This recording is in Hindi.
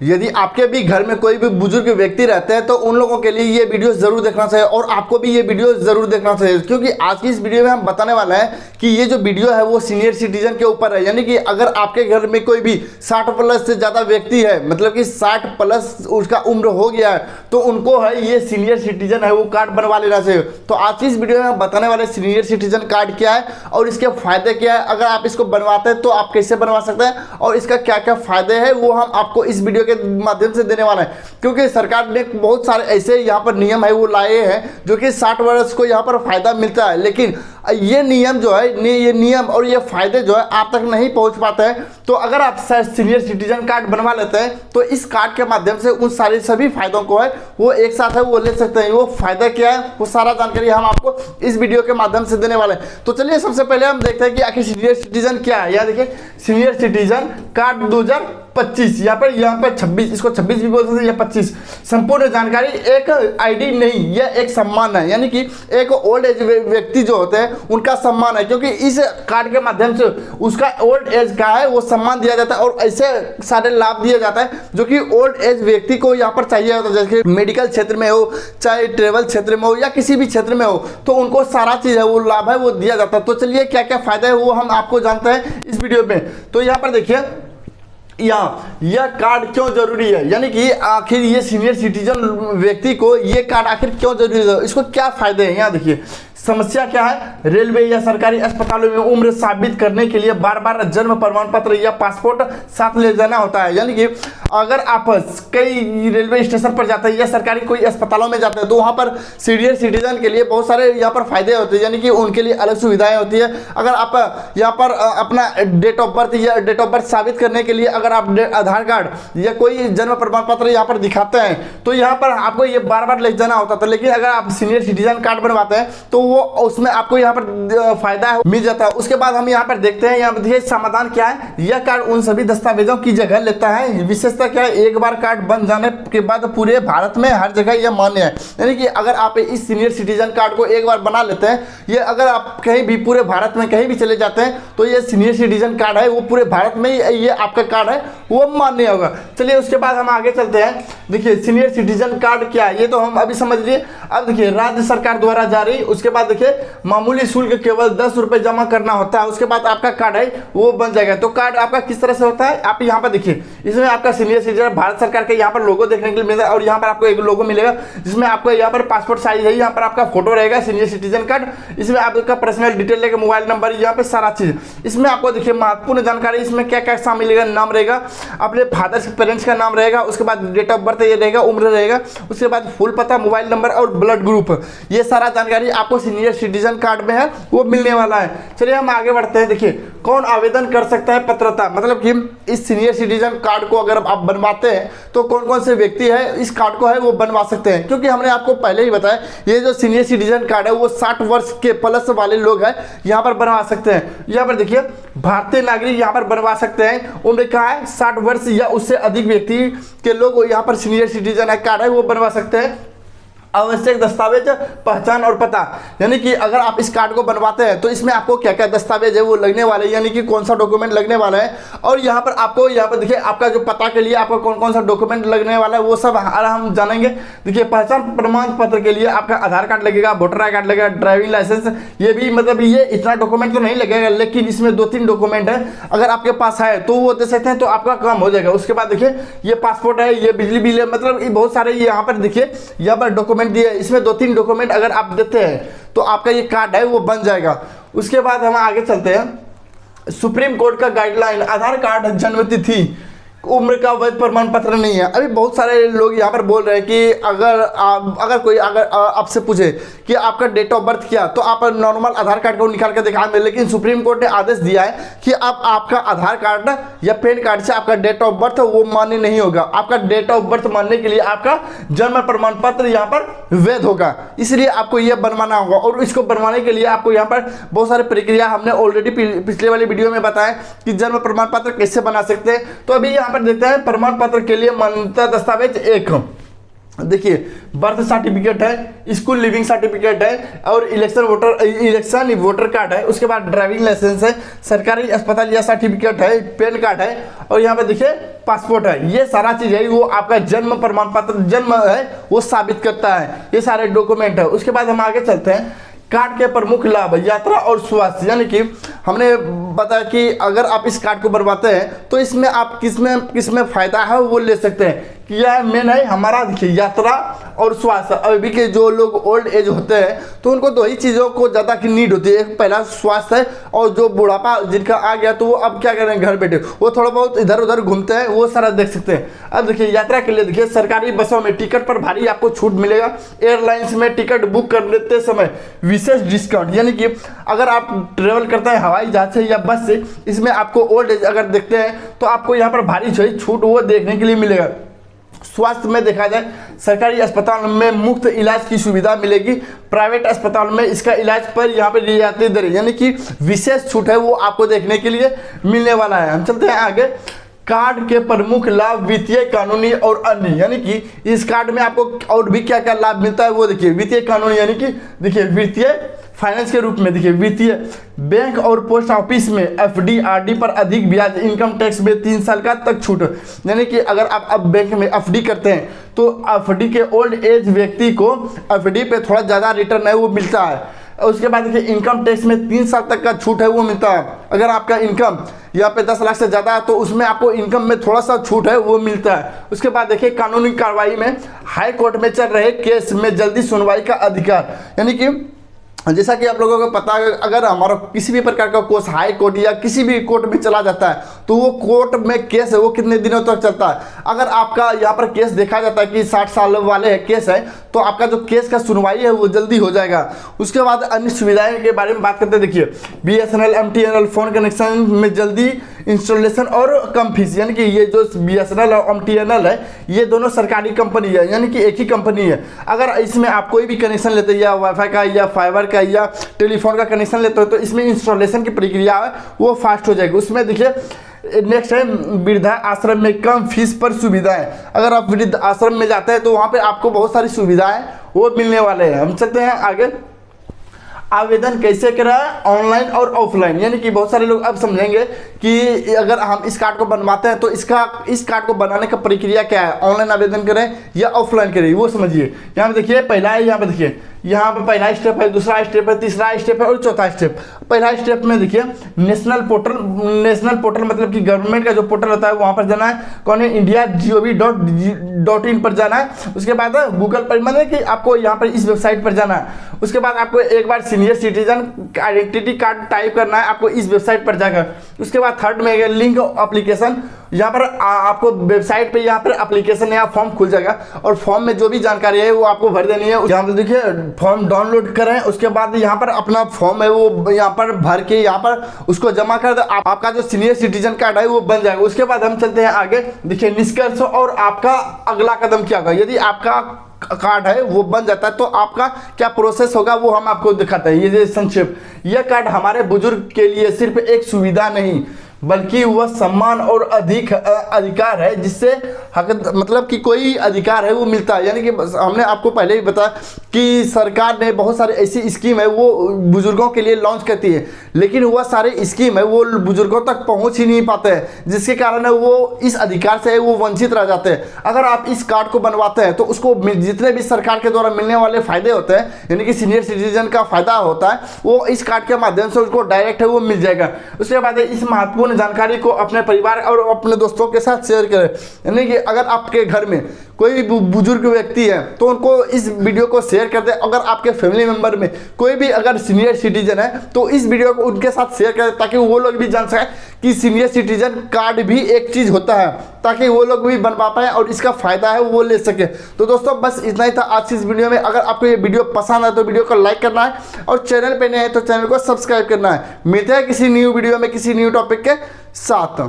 यदि आपके भी घर में कोई भी बुजुर्ग व्यक्ति रहते हैं तो उन लोगों के लिए ये वीडियो जरूर देखना चाहिए और आपको भी ये वीडियो जरूर देखना चाहिए, क्योंकि आज की इस वीडियो में हम बताने वाले हैं कि ये जो वीडियो है वो सीनियर सिटीजन के ऊपर है। यानी कि अगर आपके घर में कोई भी 60 प्लस से ज़्यादा व्यक्ति है, मतलब कि 60 प्लस उसका उम्र हो गया है, तो उनको है ये सीनियर सिटीजन है वो कार्ड बनवा लेना चाहिए। तो आज की इस वीडियो में हम बताने वाले सीनियर सिटीजन कार्ड क्या है और इसके फायदे क्या है, अगर आप इसको बनवाते हैं तो आप कैसे बनवा सकते हैं और इसका क्या क्या फायदे हैं वो हम आपको इस वीडियो के माध्यम से देने वाला है। क्योंकि सरकार ने बहुत सारे ऐसे यहाँ पर नियम है वो लाए हैं जो कि 60 वर्ष को यहाँ पर फायदा मिलता है, लेकिन ये नियम जो है ये नियम और ये फायदे जो है आप तक नहीं पहुंच पाते हैं। तो अगर आप सीनियर सिटीजन कार्ड बनवा लेते हैं तो इस कार्ड के माध्यम से उन सभी फायदों को है वो एक साथ है वो ले सकते हैं। वो फायदा क्या है वो सारा जानकारी हम आपको इस वीडियो के माध्यम से देने वाले हैं। तो चलिए सबसे पहले हम देखते हैं कि आखिर सीनियर सिटीजन क्या है। यहाँ देखिए सीनियर सिटीजन कार्ड 2025, यहाँ पर 26, इसको 26 भी बोल सकते हैं या 25। संपूर्ण जानकारी एक आईडी नहीं, यह एक सम्मान है, यानी कि एक ओल्ड एज व्यक्ति जो होते हैं उनका सम्मान है, क्योंकि इस कार्ड के माध्यम से उसका ओल्ड एज का है वो सम्मान दिया जाता है और ऐसे सारे लाभ दिया जाता है जो कि ओल्ड एज व्यक्ति को यहाँ पर चाहिए होता है। जैसे मेडिकल क्षेत्र में हो, चाहे ट्रेवल क्षेत्र में हो या किसी भी क्षेत्र में हो, तो उनको सारा चीज है वो लाभ है वो दिया जाता है। तो चलिए क्या क्या फायदा है वो हम आपको जानते हैं इस वीडियो में। तो यहाँ पर देखिए यह कार्ड क्यों जरूरी है, यानी कि आखिर ये सीनियर सिटीजन व्यक्ति को ये कार्ड आखिर क्यों जरूरी है, इसको क्या फायदे हैं। यहाँ देखिए समस्या क्या है, रेलवे या सरकारी अस्पतालों में उम्र साबित करने के लिए बार बार जन्म प्रमाण पत्र या पासपोर्ट साथ ले जाना होता है। यानी कि अगर आप कई रेलवे स्टेशन पर जाते हैं या सरकारी कोई अस्पतालों में जाते हैं तो वहाँ पर सीनियर सिटीजन के लिए बहुत सारे यहाँ पर फायदे होते हैं, यानी कि उनके लिए अलग सुविधाएं होती है। अगर आप यहाँ पर अपना डेट ऑफ बर्थ या डेट ऑफ बर्थ साबित करने के लिए अगर आप आधार कार्ड या कोई जन्म प्रमाण पत्र यहाँ पर दिखाते हैं तो यहाँ पर आपको ये बार बार ले जाना होता था। लेकिन अगर आप सीनियर सिटीजन कार्ड बनवाते हैं तो वो उसमें आपको यहाँ पर फायदा है मिल जाता है। उसके बाद हम यहाँ पर देखते हैं, यहाँ पर देखिए समाधान क्या है। यह कार्ड उन सभी दस्तावेजों की जगह लेता है। विशेषता क्या है, एक बार कार्ड बन जाने के बाद पूरे भारत में हर जगह यह मान्य है। यानी कि अगर आप इस सीनियर सिटीजन कार्ड को एक बार बना लेते हैं, ये अगर आप कहीं भी पूरे भारत में कहीं भी चले जाते हैं तो ये सीनियर सिटीजन कार्ड है वो पूरे भारत में ये आपका कार्ड है वो मान्य होगा। चलिए उसके बाद हम आगे चलते हैं। देखिए सीनियर सिटीजन कार्ड क्या है ये तो हम अभी समझ लिए। अब देखिए राज्य सरकार द्वारा जारी, उसके बाद देखिए मामूली शुल्क केवल 10 रुपए जमा करना होता है, उसके बाद आपका कार्ड है वो बन जाएगा। तो कार्ड आपका किस तरह से होता है, आप यहाँ पर देखिए इसमें आपका सीनियर सिटीजन भारत सरकार के यहाँ पर लोगो देखने के लिए मिलेगा और यहाँ पर आपको एक लोगो मिलेगा जिसमें आपको यहाँ पर पासपोर्ट साइज है, यहाँ पर आपका फोटो रहेगा सीनियर सिटीजन कार्ड। इसमें आपका पर्सनल डिटेल रहेगा, मोबाइल नंबर, यहाँ पे सारा चीज। इसमें आपको देखिए महत्वपूर्ण जानकारी इसमें क्या क्या शामिल रहेगा, नाम रहेगा, अपने फादर पेरेंट्स का नाम रहेगा, उसके बाद डेट ऑफ बर्थ ये रहेगा, उम्र रहेगा, उसके बाद फुल पता, मोबाइल नंबर और ब्लड ग्रुप, ये सारा जानकारी आपको सीनियर सिटीजन कार्ड में है वो मिलने वाला है। चलिए हम आगे बढ़ते हैं। देखिए कौन आवेदन कर सकता है, पात्रता, मतलब कि इस सीनियर सिटीजन कार्ड को अगर आप बनवाते हैं तो कौन कौन से व्यक्ति है इस कार्ड को है वो बनवा सकते हैं। क्योंकि हमने आपको पहले ही बताया ये जो सीनियर सिटीजन कार्ड है वो 60 वर्ष के प्लस वाले लोग हैं यहाँ पर बनवा सकते हैं। यहाँ पर देखिए भारतीय नागरिक यहाँ पर बनवा सकते हैं, उम्र कहा है 60 वर्ष या उससे अधिक व्यक्ति के लोग यहाँ पर सीनियर सिटीजन कार्ड है वो बनवा सकते हैं। आवश्यक दस्तावेज, पहचान और पता, यानी कि अगर आप इस कार्ड को बनवाते हैं तो इसमें आपको क्या क्या दस्तावेज है वो लगने वाले हैं, यानी कि कौन सा डॉक्यूमेंट लगने वाला है। और यहाँ पर आपको यहाँ पर देखिए आपका जो पता के लिए आपको कौन कौन सा डॉक्यूमेंट लगने वाला है वो सब हम जानेंगे। देखिए पहचान प्रमाण पत्र के लिए आपका आधार कार्ड लगेगा, वोटर आई कार्ड लगेगा, ड्राइविंग लाइसेंस, ये भी मतलब ये इतना डॉक्यूमेंट तो नहीं लगेगा लेकिन इसमें 2-3 डॉक्यूमेंट है अगर आपके पास है तो वो दे सकते हैं तो आपका काम हो जाएगा। उसके बाद देखिए ये पासपोर्ट है, ये बिजली बिल है, मतलब बहुत सारे यहाँ पर देखिए यहाँ पर डॉक्यूमेंट दिए, इसमें 2-3 डॉक्यूमेंट अगर आप देते हैं तो आपका ये कार्ड है वो बन जाएगा। उसके बाद हम आगे चलते हैं। सुप्रीम कोर्ट का गाइडलाइन, आधार कार्ड, जन्म तिथि, उम्र का वैध प्रमाण पत्र नहीं है। अभी बहुत सारे लोग यहाँ पर बोल रहे हैं कि अगर कोई आपसे पूछे कि आपका डेट ऑफ बर्थ क्या, तो आप नॉर्मल आधार कार्ड को निकाल कर दिखा दें, लेकिन सुप्रीम कोर्ट ने आदेश दिया है कि अब आपका आधार कार्ड या पैन कार्ड से आपका डेट ऑफ बर्थ वो मान्य नहीं होगा। आपका डेट ऑफ बर्थ मानने के लिए आपका जन्म प्रमाण पत्र यहाँ पर वैध होगा, इसलिए आपको यह बनवाना होगा। और इसको बनवाने के लिए आपको यहाँ पर बहुत सारी प्रक्रिया हमने ऑलरेडी पिछले वाली वीडियो में बताया कि जन्म प्रमाण पत्र कैसे बना सकते हैं। तो अभी पर देखते हैं प्रमाण पत्र के लिए मान्यता दस्तावेज 1। देखिए बर्थ सर्टिफिकेट है, स्कूल लिविंग सर्टिफिकेट है, और इलेक्शन वोटर कार्ड है, उसके बाद ड्राइविंग लाइसेंस है, सरकारी अस्पताल या सर्टिफिकेट है, पैन कार्ड है, और यहाँ पे देखिए पासपोर्ट है। ये सारा चीज है वो आपका जन्म प्रमाण पत्र, जन्म है वो साबित करता है, ये सारे डॉक्यूमेंट है। उसके बाद हम आगे चलते हैं। कार्ड के प्रमुख लाभ, यात्रा और स्वास्थ्य, यानी कि हमने बताया कि अगर आप इस कार्ड को बनवाते हैं तो इसमें आप किसमें फायदा है वो ले सकते हैं। कि यह मेन है हमारा, देखिए यात्रा और स्वास्थ्य। अभी के जो लोग ओल्ड एज होते हैं तो उनको दो ही चीज़ों को ज़्यादा की नीड होती है, एक पहला स्वास्थ्य है, और जो बुढ़ापा जिनका आ गया तो वो अब क्या करें, घर बैठे वो थोड़ा बहुत इधर उधर घूमते हैं, वो सारा देख सकते हैं। अब देखिए यात्रा के लिए देखिए सरकारी बसों में टिकट पर भारी आपको छूट मिलेगा। एयरलाइंस में टिकट बुक कर लेते समय विशेष डिस्काउंट, यानी कि अगर आप ट्रेवल करते हैं हवाई जहाज से या बस से, इसमें आपको ओल्ड एज अगर देखते हैं तो आपको यहाँ पर भारी छूट वो देखने के लिए मिलेगा। स्वास्थ्य में देखा जाए सरकारी अस्पताल में मुफ्त इलाज की सुविधा मिलेगी, प्राइवेट अस्पताल में इसका इलाज पर यहाँ पे रियायती दर, यानी कि विशेष छूट है वो आपको देखने के लिए मिलने वाला है। हम चलते हैं आगे। कार्ड के प्रमुख लाभ, वित्तीय, कानूनी और अन्य, यानी कि इस कार्ड में आपको और भी क्या क्या लाभ मिलता है वो देखिए। वित्तीय कानूनी यानी कि देखिए वित्तीय फाइनेंस के रूप में, देखिए वित्तीय बैंक और पोस्ट ऑफिस में एफडी आरडी पर अधिक ब्याज, इनकम टैक्स में 3 साल का तक छूट, यानी कि अगर आप अब बैंक में एफडी करते हैं तो एफडी के ओल्ड एज व्यक्ति को एफडी पे थोड़ा ज़्यादा रिटर्न है वो मिलता है। उसके बाद देखिए इनकम टैक्स में 3 साल तक का छूट है वो मिलता है। अगर आपका इनकम यहाँ पे 10 लाख से ज़्यादा है तो उसमें आपको इनकम में थोड़ा सा छूट है वो मिलता है। उसके बाद देखिए कानूनी कार्रवाई में हाई कोर्ट में चल रहे केस में जल्दी सुनवाई का अधिकार, यानी कि जैसा कि आप लोगों को पता है अगर हमारा किसी भी प्रकार का केस हाई कोर्ट या किसी भी कोर्ट में चला जाता है तो वो कोर्ट में केस है वो कितने दिनों तक चलता है। अगर आपका यहाँ पर केस देखा जाता है कि 60 साल वाले केस है तो आपका जो केस का सुनवाई है वो जल्दी हो जाएगा। उसके बाद अन्य सुविधाएं के बारे में बात करते हैं। देखिए BSNL MTNL फोन कनेक्शन में जल्दी इंस्टॉलेशन और कम फीस, यानी कि ये जो BSNL और MTNL है ये दोनों सरकारी कंपनी है, यानी कि एक ही कंपनी है। अगर इसमें आप कोई भी कनेक्शन लेते हैं या वाईफाई का या फाइबर का या टेलीफोन का कनेक्शन लेते हो तो इसमें इंस्टॉलेशन की प्रक्रिया है वो फास्ट हो जाएगी। उसमें देखिए नेक्स्ट है वृद्धा आश्रम में कम फीस पर सुविधाएं। अगर आप वृद्ध आश्रम में जाते हैं तो वहाँ पे आपको बहुत सारी सुविधाएं वो मिलने वाले हैं। हम चलते हैं आगे। आवेदन कैसे कराएं, ऑनलाइन और ऑफलाइन, यानी कि बहुत सारे लोग अब समझेंगे कि अगर हम इस कार्ड को बनवाते हैं तो इस कार्ड को बनाने का प्रक्रिया क्या है, ऑनलाइन आवेदन करें या ऑफलाइन करें, वो समझिए। यहाँ पे देखिए पहला है, यहाँ पे देखिए यहाँ पे पहला स्टेप है, दूसरा स्टेप है, तीसरा स्टेप है और चौथा स्टेप। पहला स्टेप में देखिए नेशनल पोर्टल मतलब कि गवर्नमेंट का जो पोर्टल होता है वहाँ पर जाना है, कौन है India.gov.in पर जाना है। उसके बाद गूगल पर मतलब कि आपको यहाँ पर इस वेबसाइट पर जाना है। उसके बाद आपको एक बार senior citizen identity card type करना है आपको इस वेबसाइट पर जाकर। उसके बाद थर्ड में लिंक एप्लीकेशन, यहाँ पर आपको वेबसाइट पे यहाँ पर एप्लीकेशन या फॉर्म खुल जाएगा और फॉर्म में जो भी जानकारी है वो आपको भर देनी है। यहाँ पर देखिए फॉर्म डाउनलोड करें, उसके बाद यहाँ पर अपना फॉर्म है वो यहाँ पर भर के यहाँ पर उसको जमा कर दे, आपका जो सीनियर सिटीजन कार्ड है वो बन जाएगा। उसके बाद हम चलते हैं आगे। देखिए निष्कर्ष और आपका अगला कदम क्या होगा। यदि आपका कार्ड है वो बन जाता है तो आपका क्या प्रोसेस होगा वो हम आपको दिखाते हैं। ये संक्षेप, यह कार्ड हमारे बुजुर्ग के लिए सिर्फ एक सुविधा नहीं बल्कि वह सम्मान और अधिक अधिकार है जिससे मतलब कि कोई अधिकार है वो मिलता है। यानी कि हमने आपको पहले ही बताया कि सरकार ने बहुत सारी ऐसी स्कीम है वो बुजुर्गों के लिए लॉन्च करती है, लेकिन वह सारे स्कीम है वो बुजुर्गों तक पहुंच ही नहीं पाते हैं, जिसके कारण वो इस अधिकार से वो वंचित रह जाते हैं। अगर आप इस कार्ड को बनवाते हैं तो उसको जितने भी सरकार के द्वारा मिलने वाले फायदे होते हैं, यानी कि सीनियर सिटीजन का फायदा होता है, वो इस कार्ड के माध्यम से उसको डायरेक्ट है वो मिल जाएगा। उसके बाद इस महत्वपूर्ण जानकारी को अपने परिवार और अपने दोस्तों के साथ शेयर करें। यानी कि अगर आपके घर में कोई भी बुजुर्ग व्यक्ति है तो उनको इस वीडियो को शेयर कर दें। अगर आपके फैमिली मेंबर में कोई भी अगर सीनियर सिटीजन है तो इस वीडियो को उनके साथ शेयर करें ताकि वो लोग भी जान सकें कि सीनियर सिटीजन कार्ड भी एक चीज़ होता है, ताकि वो लोग भी बनवा पाएँ और इसका फ़ायदा है वो ले सके। तो दोस्तों बस इतना ही था आज की इस वीडियो में। अगर आपको ये वीडियो पसंद आए तो वीडियो को लाइक करना है और चैनल पे नए हैं तो चैनल को सब्सक्राइब करना है। मिलते हैं किसी न्यू वीडियो में किसी न्यू टॉपिक के साथ।